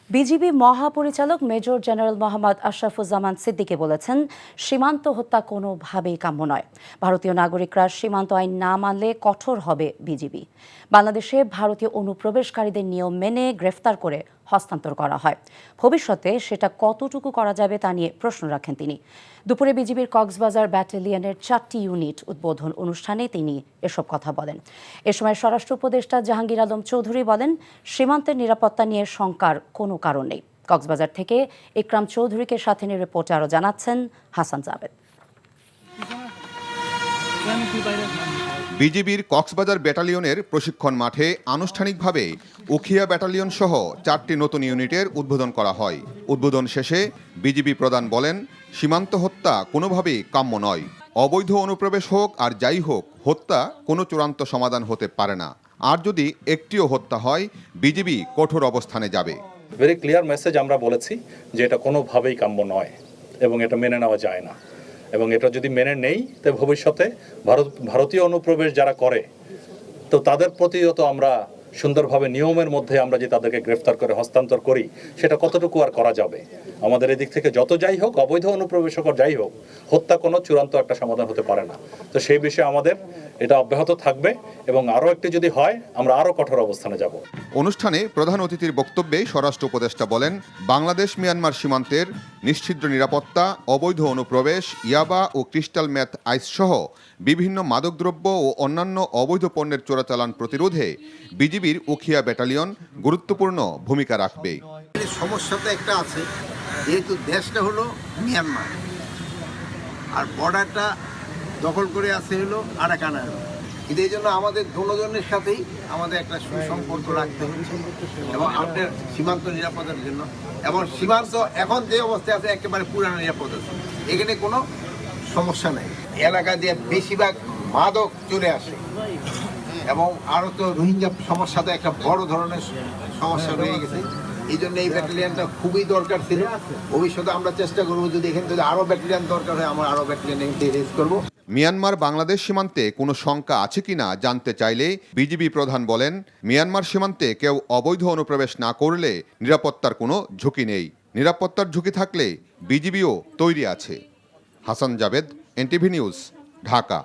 BGB মহাপরিচালক major general Mohammad Ashrafuzzaman Siddiqui বলেছেন, সীমান্ত হত্যা কোনোভাবেই কাম্য নয়। ভারতীয় নাগরিকরা সীমান্ত আইন না মানলে কঠোর হবে বিজিবি। বাংলাদেশে ভারতীয় অনুপ্রবেশকারীদের নিয়ম মেনে গ্রেফতার করে হস্তান্তর করা হয়। ভবিষ্যতে সেটা কতটুকু করা যাবে তা নিয়ে প্রশ্ন রাখেন তিনি। দুপুরে বিজিবির কক্সবাজার ব্যাটালিয়নের 4টি ইউনিট উদ্বোধন অনুষ্ঠানে তিনি এসব কথা বলেন। এ সময় স্বরাষ্ট্র উপদেষ্টা জাহাঙ্গীর আলম চৌধুরী বলেন, সীমান্তের নিরাপত্তা নিয়ে শঙ্কার কোনো কারণ নেই। কক্সবাজার থেকে ইকরাম চৌধুরীকে সাথে নিয়ে রিপোর্টে আরও জানাচ্ছেন হাসান জাবেদ। বিজিবির কক্সবাজার ব্যাটালিয়নের প্রশিক্ষণ মাঠে আনুষ্ঠানিকভাবে উখিয়া ব্যাটালিয়ন সহ 4টি নতুন ইউনিটের উদ্বোধন করা হয়। উদ্বোধন শেষে বিজিবি প্রধান বলেন, সীমান্ত হত্যা কোনোভাবেই কাম্য নয়। অবৈধ অনুপ্রবেশ হোক আর যাই হোক, হত্যা কোনো চূড়ান্ত সমাধান হতে পারে না। আর যদি একটিও হত্যা হয়, বিজিবি কঠোর অবস্থানে যাবে। ভেরি ক্লিয়ার মেসেজ আমরা বলেছি যে এটা কোনোভাবেই কাম্য নয় এবং এটা মেনে নেওয়া যায় না। এবং এটা যদি মেনে নেই, তো ভবিষ্যতে ভারতীয় অনুপ্রবেশ যারা করে, তো তাদের প্রতিও তো আমরা সুন্দরভাবে নিয়মের মধ্যে আমরা যে তাদেরকে গ্রেফতার করে হস্তান্তর করি, সেটা কতটুকু আর করা যাবে। আমাদের এদিক থেকে যত যাই হোক, অবৈধ অনুপ্রবেশকর যাই হোক, হত্যা কোনো চূড়ান্ত একটা সমাধান হতে পারে না। তো সেই বিষয়ে আমাদের এটা অব্যাহত থাকবে এবং আরও একটি যদি হয়, আমরা আরও কঠোর অবস্থানে যাব। অনুষ্ঠানে প্রধান অতিথির বক্তব্যে স্বরাষ্ট্র উপদেষ্টা বলেন, বাংলাদেশ মিয়ানমার সীমান্তের নিশ্ছিদ্র নিরাপত্তা, অবৈধ অনুপ্রবেশ, ইয়াবা ও ক্রিস্টাল মেথ আইস সহ বিভিন্ন মাদকদ্রব্য ও অন্যান্য অবৈধ পণ্যের চোরাচালান প্রতিরোধে বিজিবির উখিয়া ব্যাটালিয়ন গুরুত্বপূর্ণ ভূমিকা রাখবে। সমস্যা তো একটা আছে, যেহেতু দেশটা হলো মিয়ানমার আর বর্ডারটা দখল করে আছে হলো আরাকান আর্মি। কিন্তু এই জন্য আমাদের দুজনের সাথেই আমাদের একটা সুসম্পর্ক রাখতে হচ্ছে এবং আমাদের সীমান্ত নিরাপত্তার জন্য। এবং সীমান্ত এখন যে অবস্থায় আছে একেবারে পুরানো নিরাপদ আছে, এখানে কোনো সমস্যা নেই। এলাকা দিয়ে বেশিরভাগ মাদক চলে আসে এবং আরও তো রোহিঙ্গা সমস্যা তো একটা বড় ধরনের সমস্যা রয়ে গেছে। এই জন্য এই ব্যাটালিয়নটা খুবই দরকার ছিল। ভবিষ্যতে আমরা চেষ্টা করবো, যদি এখানে যদি আরও ব্যাটালিয়ন দরকার হয়, আমরা আরও ব্যাটালিয়ন রেজ করবো। মিয়ানমার বাংলাদেশ সীমান্তে কোনো শঙ্কা আছে কিনা জানতে চাইলে বিজিবি প্রধান বলেন, মিয়ানমার সীমান্তে কেউ অবৈধ অনুপ্রবেশ না করলে নিরাপত্তার কোনো ঝুঁকি নেই। নিরাপত্তার ঝুঁকি থাকলে বিজিবিও তৈরি আছে। Hasan Jabed, NTV news, Dhaka.